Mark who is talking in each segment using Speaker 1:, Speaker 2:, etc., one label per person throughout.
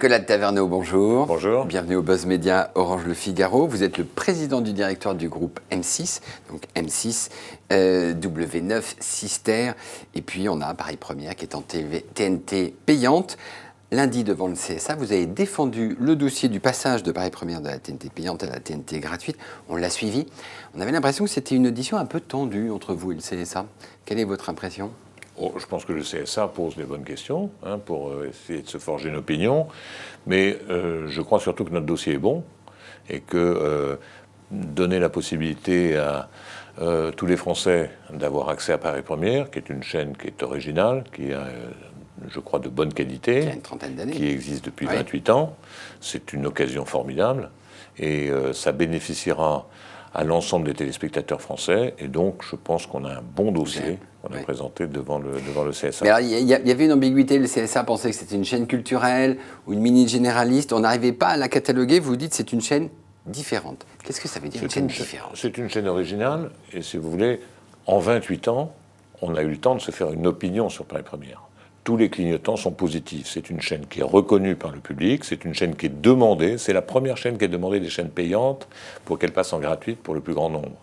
Speaker 1: Nicolas de Taverneau, bonjour.
Speaker 2: Bonjour.
Speaker 1: Bienvenue au Buzz Média Orange Le Figaro. Vous êtes le président du directoire du groupe M6, donc M6, W9, Sister. Et puis on a Paris Première qui est en TNT payante. Lundi, devant le CSA, vous avez défendu le dossier du passage de Paris Première de la TNT payante à la TNT gratuite. On l'a suivi. On avait l'impression que c'était une audition un peu tendue entre vous et le CSA. Quelle est votre impression ?
Speaker 2: Je pense que le CSA pose des bonnes questions pour essayer de se forger une opinion, mais je crois surtout que notre dossier est bon et que donner la possibilité à tous les Français d'avoir accès à Paris Première, qui est une chaîne qui est originale, qui a, je crois, de bonne qualité,
Speaker 1: qui a une trentaine d'années,
Speaker 2: qui existe depuis 28 ans, c'est une occasion formidable et ça bénéficiera à l'ensemble des téléspectateurs français, et donc je pense qu'on a un bon dossier qu'on a présenté devant le CSA.
Speaker 1: Mais alors, il y avait une ambiguïté, le CSA pensait que c'était une chaîne culturelle ou une mini généraliste, on n'arrivait pas à la cataloguer, vous dites que c'est une chaîne différente. Qu'est-ce que ça veut dire, une chaîne différente ?
Speaker 2: C'est une chaîne originale, et si vous voulez, en 28 ans, on a eu le temps de se faire une opinion sur Paris Première. Tous les clignotants sont positifs. C'est une chaîne qui est reconnue par le public, c'est une chaîne qui est demandée, c'est la première chaîne qui est demandée des chaînes payantes pour qu'elle passe en gratuite pour le plus grand nombre.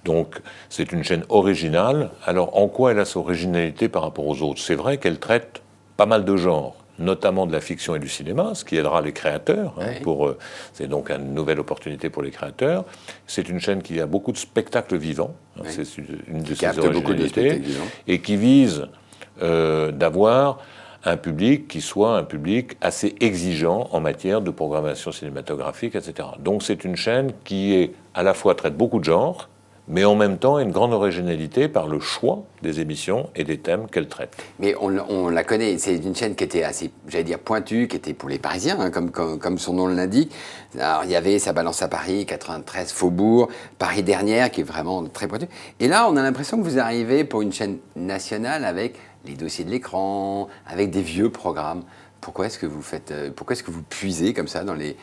Speaker 2: Donc c'est une chaîne originale. Alors en quoi elle a son originalité par rapport aux autres ? C'est vrai qu'elle traite pas mal de genres, notamment de la fiction et du cinéma, ce qui aidera les créateurs. C'est donc une nouvelle opportunité pour les créateurs. C'est une chaîne qui a beaucoup de spectacles vivants, c'est une de ses originalités, et qui vise d'avoir un public qui soit un public assez exigeant en matière de programmation cinématographique, etc. Donc c'est une chaîne qui est à la fois traite beaucoup de genres, mais en même temps a une grande originalité par le choix des émissions et des thèmes qu'elle traite.
Speaker 1: Mais on la connaît, c'est une chaîne qui était assez, j'allais dire, pointue, qui était pour les Parisiens, comme son nom l'indique. Alors il y avait Ça balance à Paris, 93 Faubourg, Paris Dernière, qui est vraiment très pointue. Et là, on a l'impression que vous arrivez pour une chaîne nationale avec les dossiers de l'écran, avec des vieux programmes. Pourquoi est-ce que vous puisez comme ça dans les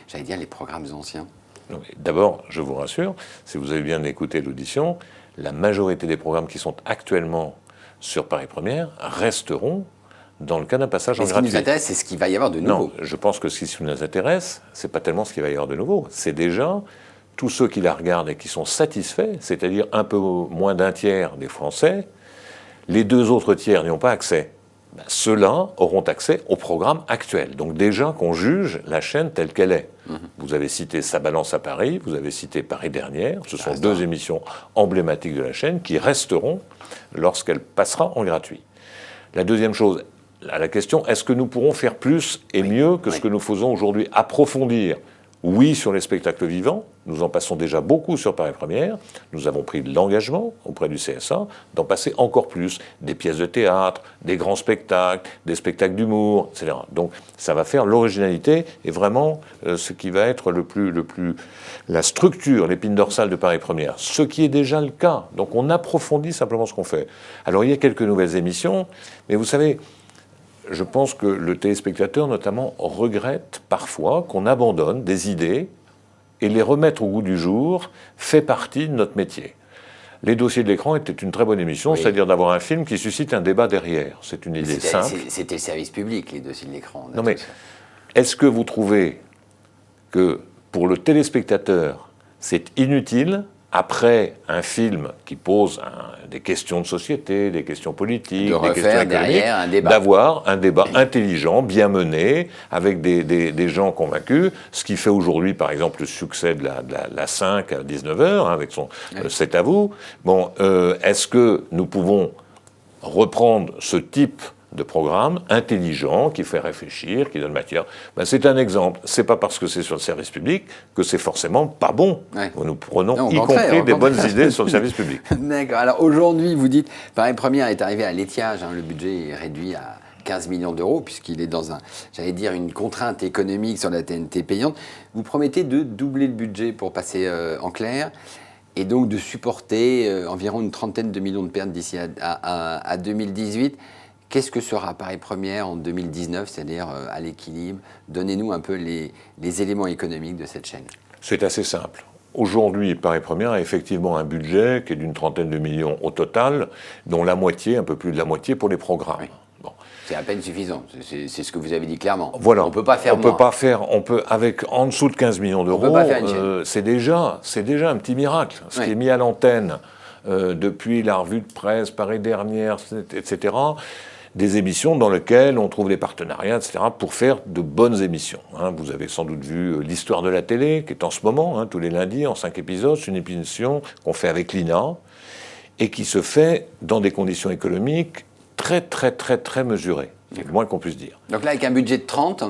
Speaker 1: programmes anciens ?
Speaker 2: D'abord, je vous rassure, si vous avez bien écouté l'audition, la majorité des programmes qui sont actuellement sur Paris Première resteront dans le cas d'un passage en gratuit.
Speaker 1: Ce qui nous intéresse, c'est ce qu'il va y avoir de nouveau.
Speaker 2: Non, je pense que ce qui nous intéresse, c'est pas tellement ce qu'il va y avoir de nouveau, c'est déjà tous ceux qui la regardent et qui sont satisfaits, c'est-à-dire un peu moins d'un tiers des Français. Les deux autres tiers n'y ont pas accès. Ceux-là auront accès au programme actuel. Donc déjà qu'on juge la chaîne telle qu'elle est. Vous avez cité Ça balance à Paris, vous avez cité Paris Dernière. Ce sont deux émissions emblématiques de la chaîne qui resteront lorsqu'elle passera en gratuit. La deuxième chose, à la question, est-ce que nous pourrons faire plus et mieux que ce que nous faisons aujourd'hui ? Approfondir. Oui, sur les spectacles vivants, nous en passons déjà beaucoup sur Paris Première. Nous avons pris de l'engagement auprès du CSA d'en passer encore plus. Des pièces de théâtre, des grands spectacles, des spectacles d'humour, etc. Donc ça va faire l'originalité et vraiment ce qui va être la structure, l'épine dorsale de Paris Première. Ce qui est déjà le cas. Donc on approfondit simplement ce qu'on fait. Alors il y a quelques nouvelles émissions, mais vous savez, je pense que le téléspectateur, notamment, regrette parfois qu'on abandonne des idées et les remettre au goût du jour fait partie de notre métier. Les dossiers de l'écran étaient une très bonne émission, c'est-à-dire d'avoir un film qui suscite un débat derrière. C'est une idée simple.
Speaker 1: C'était le service public, les dossiers de l'écran.
Speaker 2: Non mais, est-ce que vous trouvez que pour le téléspectateur, c'est inutile après un film qui pose des questions de société, des questions politiques, des questions économiques, d'avoir un débat intelligent, bien mené, avec des gens convaincus, ce qui fait aujourd'hui, par exemple, le succès de la 5 à 19h, avec son C'est à vous. Bon, est-ce que nous pouvons reprendre ce type de programme intelligent, qui fait réfléchir, qui donne matière. C'est un exemple. C'est pas parce que c'est sur le service public que c'est forcément pas bon. Nous prenons y compris des bonnes idées sur le service public.
Speaker 1: D'accord. Alors aujourd'hui, vous dites, Paris Première est arrivé à l'étiage, le budget est réduit à 15 millions d'euros, puisqu'il est dans une contrainte économique sur la TNT payante. Vous promettez de doubler le budget pour passer en clair, et donc de supporter environ une trentaine de millions de pertes d'ici à 2018. Qu'est-ce que sera Paris Première en 2019, c'est-à-dire à l'équilibre ? Donnez-nous un peu les éléments économiques de cette chaîne.
Speaker 2: C'est assez simple. Aujourd'hui, Paris Première a effectivement un budget qui est d'une trentaine de millions au total, dont la moitié, un peu plus de la moitié, pour les programmes. Bon.
Speaker 1: C'est à peine suffisant. C'est ce que vous avez dit clairement.
Speaker 2: Voilà.
Speaker 1: On ne peut pas faire
Speaker 2: on
Speaker 1: moins.
Speaker 2: peut pas faire, on peut, avec en dessous de 15 millions d'euros, c'est déjà un petit miracle. Ce qui est mis à l'antenne depuis la revue de presse, Paris Dernière, etc., des émissions dans lesquelles on trouve les partenariats, etc., pour faire de bonnes émissions. Vous avez sans doute vu l'histoire de la télé, qui est en ce moment, tous les lundis, en 5 épisodes. C'est une émission qu'on fait avec l'INA, et qui se fait dans des conditions économiques très, très, très, très mesurées. C'est le moins qu'on puisse dire.
Speaker 1: Donc là, avec un budget de 30,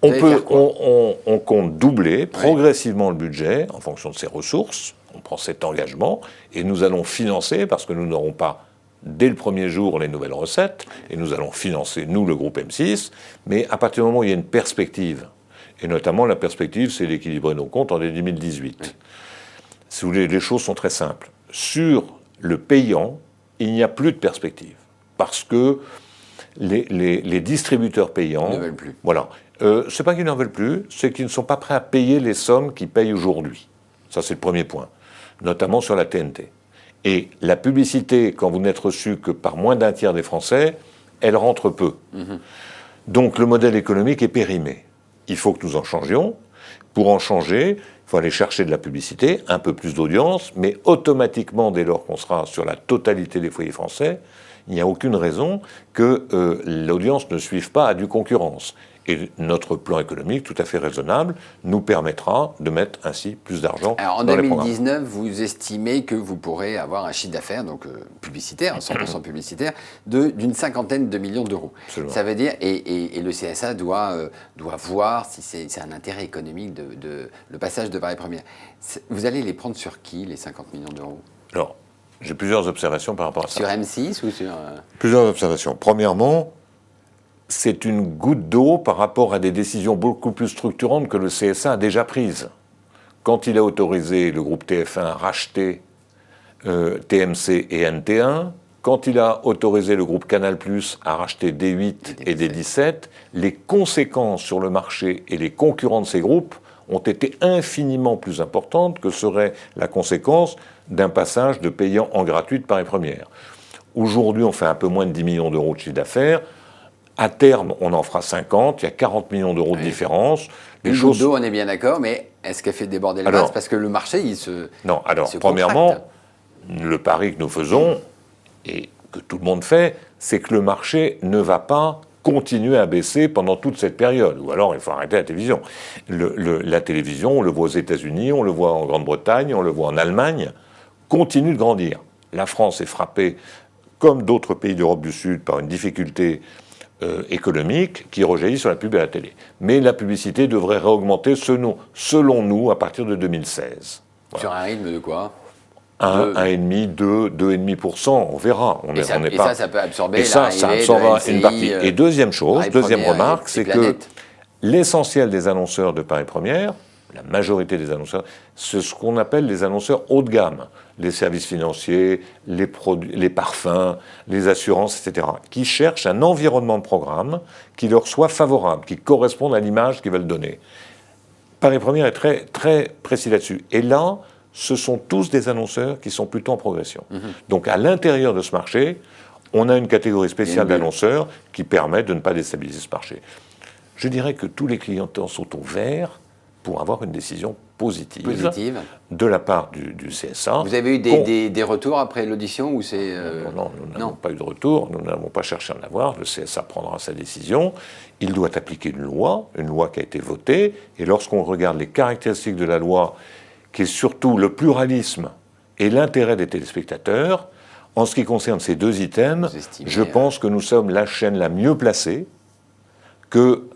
Speaker 2: on compte doubler progressivement le budget en fonction de ses ressources. On prend cet engagement et nous allons financer, parce que nous n'aurons pas dès le premier jour les nouvelles recettes, et nous allons financer, nous, le groupe M6, mais à partir du moment où il y a une perspective, et notamment la perspective, c'est d'équilibrer nos comptes en 2018. Si vous voulez, les choses sont très simples. Sur le payant, il n'y a plus de perspective, parce que les distributeurs payants
Speaker 1: ne veulent plus.
Speaker 2: Voilà. C'est pas qu'ils n'en veulent plus, c'est qu'ils ne sont pas prêts à payer les sommes qu'ils payent aujourd'hui. Ça, c'est le premier point, notamment sur la TNT. Et la publicité, quand vous n'êtes reçu que par moins d'un tiers des Français, elle rentre peu. Donc le modèle économique est périmé. Il faut que nous en changions. Pour en changer, il faut aller chercher de la publicité, un peu plus d'audience, mais automatiquement, dès lors qu'on sera sur la totalité des foyers français, il n'y a aucune raison que l'audience ne suive pas à due concurrence. Et notre plan économique, tout à fait raisonnable, nous permettra de mettre ainsi plus d'argent dans les programmes.
Speaker 1: En 2019, vous estimez que vous pourrez avoir un chiffre d'affaires, donc publicitaire, 100% publicitaire, d'une 50aine de millions d'euros.
Speaker 2: Absolument.
Speaker 1: Ça veut dire, et le CSA doit voir si c'est un intérêt économique de le passage de Paris Première. Vous allez les prendre sur qui, les 50 millions d'euros?
Speaker 2: Alors, j'ai plusieurs observations par rapport à ça.
Speaker 1: Sur M6 ou sur...
Speaker 2: Plusieurs observations. Premièrement, c'est une goutte d'eau par rapport à des décisions beaucoup plus structurantes que le CSA a déjà prises. Quand il a autorisé le groupe TF1 à racheter TMC et NT1, quand il a autorisé le groupe Canal+ à racheter D8 et D17, les conséquences sur le marché et les concurrents de ces groupes ont été infiniment plus importantes que serait la conséquence d'un passage de payant en gratuit de Paris Première. Aujourd'hui, on fait un peu moins de 10 millions d'euros de chiffre d'affaires. À terme, on en fera 50, il y a 40 millions d'euros de différence.
Speaker 1: Une goutte d'eau, on est bien d'accord, mais est-ce qu'elle fait déborder le vase? Parce que le marché, il se
Speaker 2: Non, alors, premièrement, le pari que nous faisons, et que tout le monde fait, c'est que le marché ne va pas continuer à baisser pendant toute cette période. Ou alors, il faut arrêter la télévision. La télévision, on le voit aux États-Unis, on le voit en Grande-Bretagne, on le voit en Allemagne, continue de grandir. La France est frappée, comme d'autres pays d'Europe du Sud, par une difficulté économique qui rejaillit sur la pub et la télé. Mais la publicité devrait réaugmenter, selon nous, à partir de 2016.
Speaker 1: Voilà. Sur un rythme de quoi?
Speaker 2: 1,5, 2,5%, on verra.
Speaker 1: Ça peut absorber
Speaker 2: ça absorbera une partie. Et deuxième chose, deuxième remarque, c'est que l'essentiel des annonceurs de Paris Première, la majorité des annonceurs, c'est ce qu'on appelle les annonceurs haut de gamme. Les services financiers, les parfums, les assurances, etc., qui cherchent un environnement de programme qui leur soit favorable, qui corresponde à l'image qu'ils veulent donner. Paris Première est très, très précis là-dessus. Et là, ce sont tous des annonceurs qui sont plutôt en progression. Donc à l'intérieur de ce marché, on a une catégorie spéciale d'annonceurs qui permet de ne pas déstabiliser ce marché. Je dirais que tous les clients sont au vert pour avoir une décision positive de la part du CSA.
Speaker 1: Vous avez eu des retours après l'audition ou c'est
Speaker 2: Non, nous n'avons pas eu de retour, nous n'avons pas cherché à en avoir. Le CSA prendra sa décision. Il doit appliquer une loi qui a été votée. Et lorsqu'on regarde les caractéristiques de la loi, qui est surtout le pluralisme et l'intérêt des téléspectateurs, en ce qui concerne ces deux items, je pense que nous sommes la chaîne la mieux placée que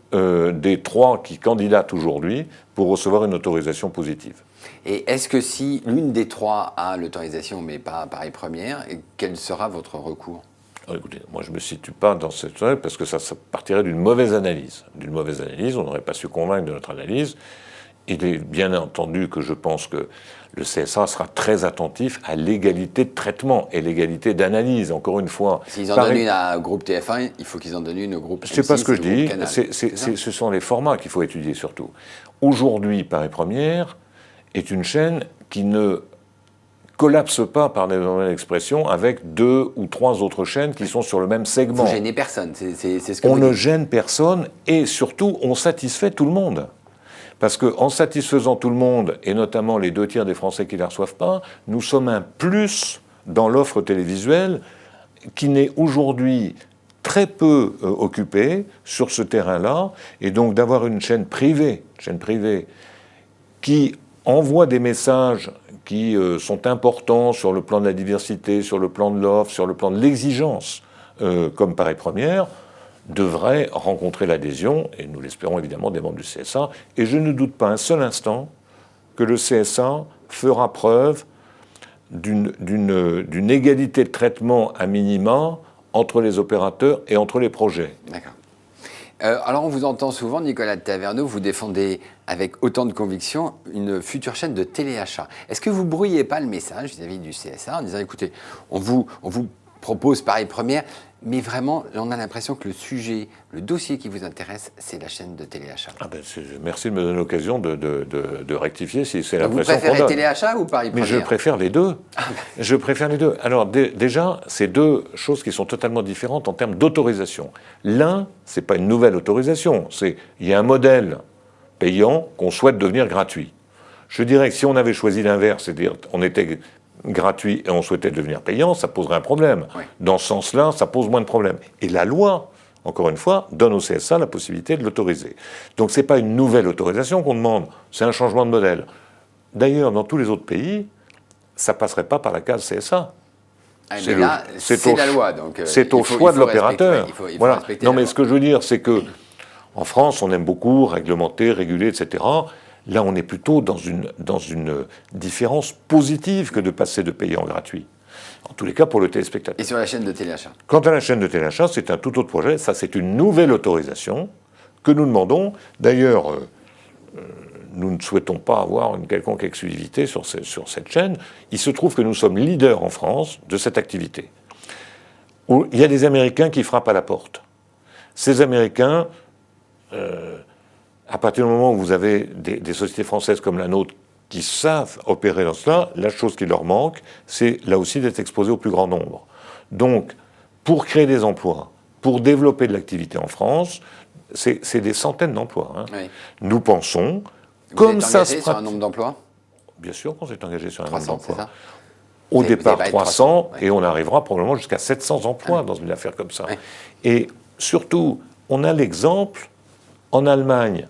Speaker 2: des 3 qui candidatent aujourd'hui pour recevoir une autorisation positive.
Speaker 1: Et est-ce que si l'une des 3 a l'autorisation, mais pas Paris Première, quel sera votre recours?
Speaker 2: Alors, écoutez, moi je ne me situe pas dans cette zone parce que ça partirait d'une mauvaise analyse. D'une mauvaise analyse, on n'aurait pas su convaincre de notre analyse. Il est bien entendu que je pense que le CSA sera très attentif à l'égalité de traitement et l'égalité d'analyse, encore une fois.
Speaker 1: S'ils en donnent une à groupe TF1, il faut qu'ils en donnent une au groupe M6.
Speaker 2: C'est pas ce que je dis, ce sont les formats qu'il faut étudier surtout. Aujourd'hui, Paris Première est une chaîne qui collapse pas, pardonnez-moi l'expression, avec 2 ou 3 autres chaînes qui sont sur le même segment.
Speaker 1: Vous ne gênez personne, c'est ce que
Speaker 2: On
Speaker 1: vous
Speaker 2: ne
Speaker 1: dites.
Speaker 2: gêne personne et surtout, on satisfait tout le monde. Parce qu'en satisfaisant tout le monde, et notamment les 2 tiers des Français qui ne la reçoivent pas, nous sommes un plus dans l'offre télévisuelle qui n'est aujourd'hui très peu occupée sur ce terrain-là. Et donc d'avoir une chaîne privée qui envoie des messages qui sont importants sur le plan de la diversité, sur le plan de l'offre, sur le plan de l'exigence, comme Paris Première, devrait rencontrer l'adhésion, et nous l'espérons évidemment, des membres du CSA. Et je ne doute pas un seul instant que le CSA fera preuve d'une égalité de traitement à minima entre les opérateurs et entre les projets.
Speaker 1: D'accord. Alors on vous entend souvent, Nicolas de Taverneau, vous défendez avec autant de conviction une future chaîne de téléachat. Est-ce que vous brouillez pas le message vis-à-vis du CSA en disant, écoutez, on vous propose Paris Première, mais vraiment, on a l'impression que le sujet, le dossier qui vous intéresse, c'est la chaîne de téléachat.
Speaker 2: Merci de me donner l'occasion de rectifier si c'est l'impression qu'on donne.
Speaker 1: Vous préférez téléachat ou Paris Première?
Speaker 2: Mais je préfère les deux. Je préfère les deux. Alors déjà, c'est 2 choses qui sont totalement différentes en termes d'autorisation. L'un, c'est pas une nouvelle autorisation, il y a un modèle payant qu'on souhaite devenir gratuit. Je dirais que si on avait choisi l'inverse, c'est-à-dire on était gratuit et on souhaitait devenir payant, ça poserait un problème.
Speaker 1: Oui.
Speaker 2: Dans ce sens-là, ça pose moins de problèmes. Et la loi, encore une fois, donne au CSA la possibilité de l'autoriser. Donc ce n'est pas une nouvelle autorisation qu'on demande, c'est un changement de modèle. D'ailleurs, dans tous les autres pays, ça ne passerait pas par la case CSA.
Speaker 1: C'est la loi. Donc,
Speaker 2: c'est au choix de l'opérateur. Voilà. Non, mais
Speaker 1: loi.
Speaker 2: ce que je veux dire, c'est que en France, on aime beaucoup réglementer, réguler, etc. Là, on est plutôt dans une différence positive que de passer de payant gratuit. En tous les cas, pour le téléspectateur.
Speaker 1: Et sur la chaîne de téléachat?
Speaker 2: Quant à la chaîne de téléachat, c'est un tout autre projet. Ça, c'est une nouvelle autorisation que nous demandons. D'ailleurs, nous ne souhaitons pas avoir une quelconque exclusivité sur cette chaîne. Il se trouve que nous sommes leaders en France de cette activité. Il y a des Américains qui frappent à la porte. Ces Américains... à partir du moment où vous avez des sociétés françaises comme la nôtre qui savent opérer dans cela, la chose qui leur manque, c'est là aussi d'être exposés au plus grand nombre. Donc, pour créer des emplois, pour développer de l'activité en France, c'est des centaines d'emplois. Hein. Oui. Nous pensons,
Speaker 1: comme ça se pratique... sur un nombre d'emplois?
Speaker 2: Bien sûr qu'on s'est engagé sur un
Speaker 1: 300,
Speaker 2: nombre d'emplois.
Speaker 1: C'est ça?
Speaker 2: Au départ, 300,
Speaker 1: ouais.
Speaker 2: Et on arrivera probablement jusqu'à 700 emplois dans une affaire comme ça.
Speaker 1: Ouais.
Speaker 2: Et surtout, on a l'exemple, en Allemagne,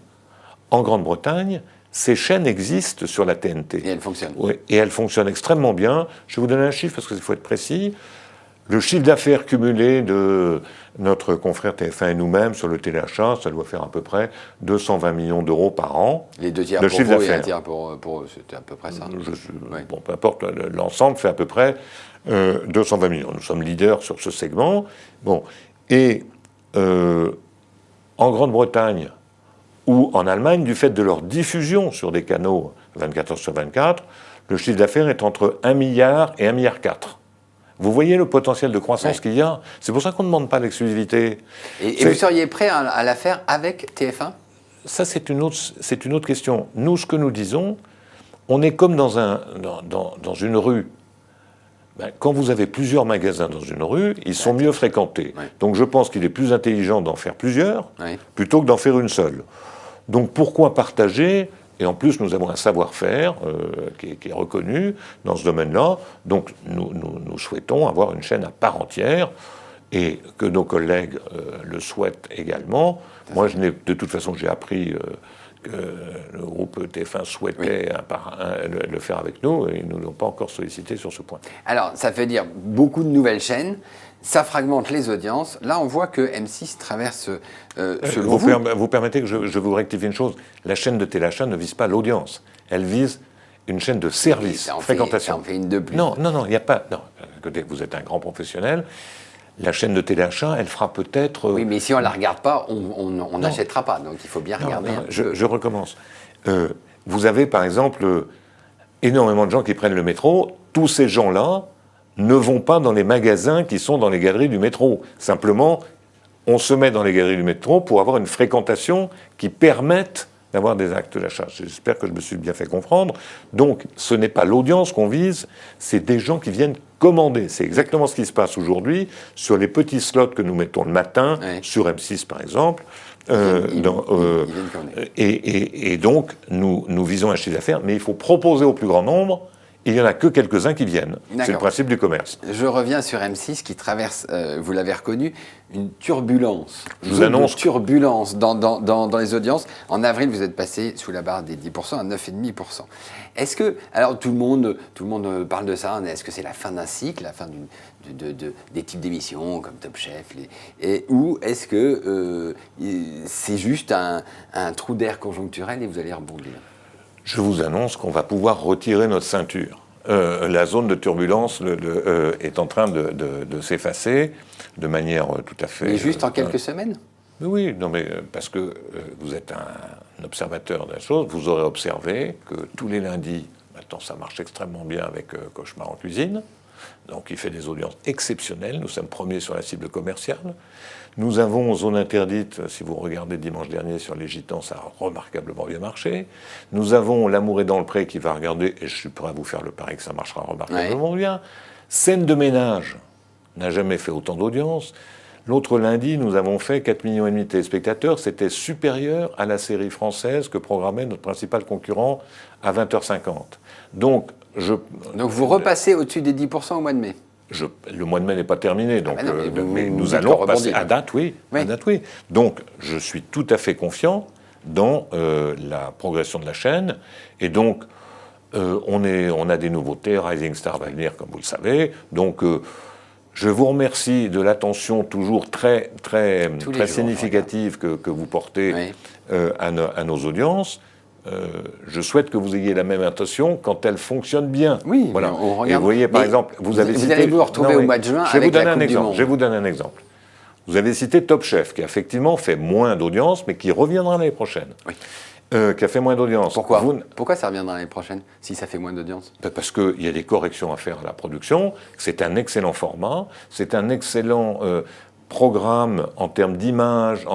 Speaker 2: en Grande-Bretagne, ces chaînes existent sur la TNT.
Speaker 1: Et elles fonctionnent.
Speaker 2: Oui, et elles fonctionnent extrêmement bien. Je vais vous donner un chiffre parce qu'il faut être précis. Le chiffre d'affaires cumulé de notre confrère TF1 et nous-mêmes sur le téléachat, ça doit faire à peu près 220 millions d'euros par an.
Speaker 1: Les 2 tiers
Speaker 2: le
Speaker 1: pour
Speaker 2: chiffre
Speaker 1: vous et 1
Speaker 2: d'affaires.
Speaker 1: tiers pour eux, c'était à peu près ça.
Speaker 2: Bon, peu importe, l'ensemble fait à peu près 220 millions. Nous sommes leaders sur ce segment. Bon, et en Grande-Bretagne, ou en Allemagne, du fait de leur diffusion sur des canaux 24 heures sur 24, le chiffre d'affaires est entre 1 milliard et 1,4 milliard. Vous voyez le potentiel de croissance qu'il y a. C'est pour ça qu'on ne demande pas l'exclusivité.
Speaker 1: Et vous seriez prêt à la faire avec TF1?
Speaker 2: Ça, c'est une autre question. Nous, ce que nous disons, on est comme dans une rue. Quand vous avez plusieurs magasins dans une rue, ils sont mieux fréquentés. Ouais. Donc je pense qu'il est plus intelligent d'en faire plusieurs plutôt que d'en faire une seule. Donc pourquoi partager? Et en plus, nous avons un savoir-faire qui est reconnu dans ce domaine-là. Donc nous souhaitons avoir une chaîne à part entière et que nos collègues le souhaitent également. Moi, de toute façon, j'ai appris que le groupe TF1 souhaitait le faire avec nous et ils ne nous l'ont pas encore sollicité sur ce point.
Speaker 1: Alors, ça veut dire beaucoup de nouvelles chaînes. Ça fragmente les audiences. Là, on voit que M6 traverse selon vous.
Speaker 2: Vous permettez que je vous rectifie une chose. La chaîne de téléachat ne vise pas l'audience. Elle vise une chaîne de service, fréquentation.
Speaker 1: Ça en fait une de plus.
Speaker 2: Non, il n'y a pas... Non, écoutez, vous êtes un grand professionnel. La chaîne de téléachat, elle fera peut-être...
Speaker 1: Oui, mais si on ne la regarde pas, on n'achètera pas. Donc il faut bien regarder.
Speaker 2: Je recommence. Vous avez, par exemple, énormément de gens qui prennent le métro. Tous ces gens-là ne vont pas dans les magasins qui sont dans les galeries du métro. Simplement, on se met dans les galeries du métro pour avoir une fréquentation qui permette d'avoir des actes d'achat. J'espère que je me suis bien fait comprendre. Donc, ce n'est pas l'audience qu'on vise, c'est des gens qui viennent commander. C'est exactement ce qui se passe aujourd'hui sur les petits slots que nous mettons le matin, sur M6 par exemple. Et donc, nous visons un chiffre d'affaires, mais il faut proposer au plus grand nombre. Il n'y en a que quelques-uns qui viennent. C'est le principe du commerce.
Speaker 1: Je reviens sur M6 qui traverse, vous l'avez reconnu, une turbulence.
Speaker 2: Je vous annonce.
Speaker 1: Turbulence dans les audiences. En avril, vous êtes passé sous la barre des 10% à 9,5%. Est-ce que, alors tout le monde parle de ça, est-ce que c'est la fin d'un cycle, la fin des types d'émissions comme Top Chef, ou est-ce que c'est juste un trou d'air conjoncturel et vous allez rebondir ?
Speaker 2: Je vous annonce qu'on va pouvoir retirer notre ceinture. La zone de turbulence est en train de s'effacer de manière tout à fait...
Speaker 1: Mais juste en quelques semaines ?
Speaker 2: Oui, non, mais parce que vous êtes un observateur de la chose, vous aurez observé que tous les lundis, maintenant ça marche extrêmement bien avec Cauchemar en cuisine, donc il fait des audiences exceptionnelles, nous sommes premiers sur la cible commerciale. Nous avons Zone Interdite, si vous regardez dimanche dernier sur les Gitans, ça a remarquablement bien marché. Nous avons L'amour est dans le pré qui va regarder, et je suis prêt à vous faire le pari que ça marchera remarquablement bien. Scène de ménage n'a jamais fait autant d'audience. L'autre lundi, nous avons fait 4,5 millions de téléspectateurs. C'était supérieur à la série française que programmait notre principal concurrent à 20h50. Donc vous
Speaker 1: repassez au-dessus des 10% au mois de mai.
Speaker 2: Le mois de mai n'est pas terminé, donc
Speaker 1: mais
Speaker 2: nous allons passer à date, oui. Donc, je suis tout à fait confiant dans la progression de la chaîne. Et donc, on a des nouveautés. Rising Star va venir, comme vous le savez. Donc, je vous remercie de l'attention toujours très significative que vous portez à nos audiences. Je souhaite que vous ayez la même intention quand elle fonctionne bien.
Speaker 1: Oui,
Speaker 2: voilà.
Speaker 1: On regarde.
Speaker 2: Et vous voyez, par exemple, vous allez
Speaker 1: vous retrouver au mois de juin avec la Coupe du Monde.
Speaker 2: Je vais vous donner un exemple. Vous avez cité Top Chef, qui a effectivement fait moins d'audience, mais qui reviendra l'année prochaine.
Speaker 1: Oui.
Speaker 2: Qui a fait moins d'audience.
Speaker 1: Pourquoi ça reviendra l'année prochaine, si ça fait moins d'audience ?
Speaker 2: Parce qu'il y a des corrections à faire à la production. C'est un excellent format. C'est un excellent programme en termes d'image,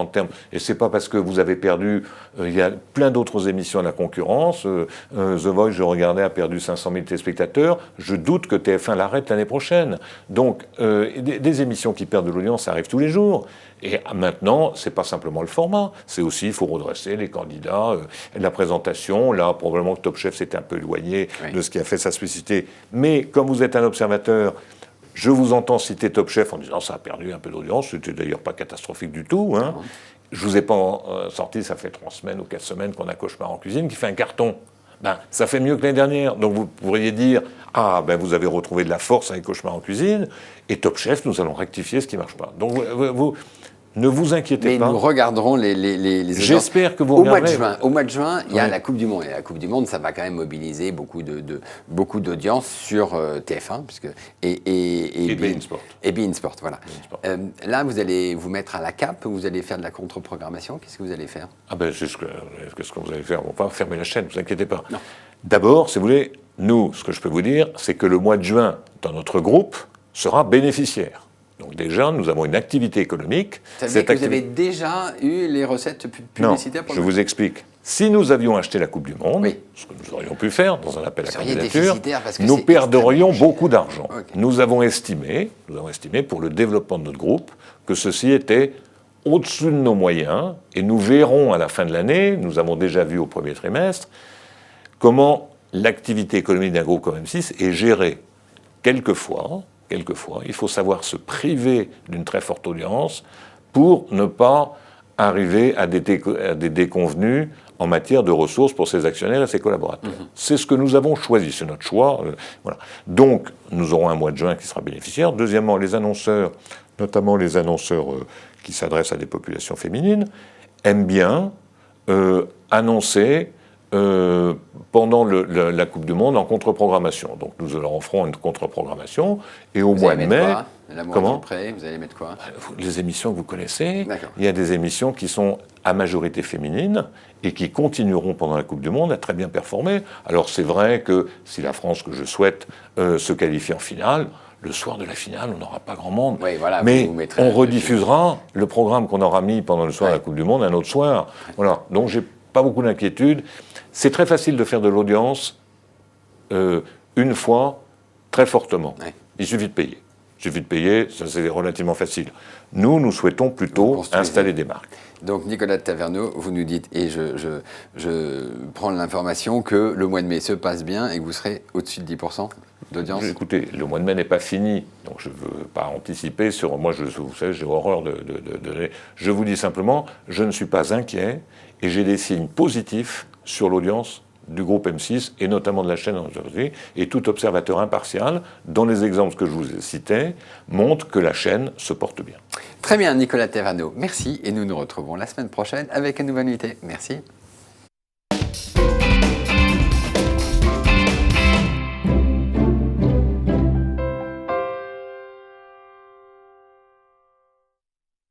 Speaker 2: et c'est pas parce que vous avez perdu, il y a plein d'autres émissions à la concurrence. The Voice, je regardais, a perdu 500 000 téléspectateurs. Je doute que TF1 l'arrête l'année prochaine. Donc, des émissions qui perdent de l'audience, ça arrive tous les jours. Et maintenant, c'est pas simplement le format, c'est aussi, il faut redresser les candidats, la présentation. Là, probablement que Top Chef s'était un peu éloigné de ce qui a fait sa spécificité. Mais comme vous êtes un observateur, je vous entends citer Top Chef en disant ça a perdu un peu d'audience, c'était d'ailleurs pas catastrophique du tout. Hein. Je vous ai pas sorti, ça fait 3 semaines ou 4 semaines qu'on a Cauchemar en cuisine qui fait un carton. Ça fait mieux que l'année dernière. Donc vous pourriez dire, vous avez retrouvé de la force avec Cauchemar en cuisine, et Top Chef, nous allons rectifier ce qui ne marche pas. Donc vous ne vous inquiétez pas.
Speaker 1: Mais nous regarderons les
Speaker 2: J'espère que vous regarderez.
Speaker 1: Au mois de juin, il y a la Coupe du Monde. Et la Coupe du Monde, ça va quand même mobiliser beaucoup d'audience sur TF1 et
Speaker 2: beIN Sport.
Speaker 1: Et beIN Sport, voilà. Là, vous allez vous mettre à la cape, vous allez faire de la contre-programmation. Qu'est-ce que vous allez faire ?
Speaker 2: C'est ce que vous allez faire. On va pas fermer la chaîne, ne vous inquiétez pas. Non. D'abord, si vous voulez, nous, ce que je peux vous dire, c'est que le mois de juin, dans notre groupe, sera bénéficiaire. Donc déjà, nous avons une activité économique.
Speaker 1: Ça veut dire que vous avez déjà eu les recettes publicitaires pour
Speaker 2: je vous explique. Si nous avions acheté la Coupe du Monde, ce que nous aurions pu faire dans un appel à candidature, nous perdrions beaucoup d'argent. Okay. Nous avons estimé, pour le développement de notre groupe, que ceci était au-dessus de nos moyens, et nous verrons à la fin de l'année, nous avons déjà vu au premier trimestre, comment l'activité économique d'un groupe comme M6 est gérée. Quelquefois, il faut savoir se priver d'une très forte audience pour ne pas arriver à des déconvenues en matière de ressources pour ses actionnaires et ses collaborateurs. C'est ce que nous avons choisi, c'est notre choix. Voilà. Donc, nous aurons un mois de juin qui sera bénéficiaire. Deuxièmement, les annonceurs, notamment les annonceurs qui s'adressent à des populations féminines, aiment bien annoncer pendant la Coupe du Monde en contre-programmation. Donc nous leur offrons une contre-programmation et au mois de mai...
Speaker 1: Comment ? Vous allez mettre quoi ?
Speaker 2: Les émissions que vous connaissez. Il y a des émissions qui sont à majorité féminine et qui continueront pendant la Coupe du Monde à très bien performer. Alors c'est vrai que si la France, que je souhaite, se qualifie en finale, le soir de la finale, on n'aura pas grand monde. Mais on rediffusera le programme qu'on aura mis pendant le soir de la Coupe du Monde un autre soir. Voilà. Donc j'ai pas beaucoup d'inquiétude. C'est très facile de faire de l'audience une fois, très fortement. Ouais. Il suffit de payer. Il suffit de payer, ça c'est relativement facile. Nous souhaitons plutôt installer des marques.
Speaker 1: Donc Nicolas de Taverneau, vous nous dites, et je prends l'information que le mois de mai se passe bien et que vous serez au-dessus de 10% d'audience.
Speaker 2: Écoutez, le mois de mai n'est pas fini, donc je ne veux pas anticiper sur... Moi, vous savez, j'ai horreur de... Je vous dis simplement, je ne suis pas inquiet et j'ai des signes positifs sur l'audience du groupe M6 et notamment de la chaîne aujourd'hui. Et tout observateur impartial, dans les exemples que je vous ai cités, montre que la chaîne se porte bien.
Speaker 1: Très bien, Nicolas Taverneau, merci. Et nous nous retrouvons la semaine prochaine avec un nouvel invité. Merci.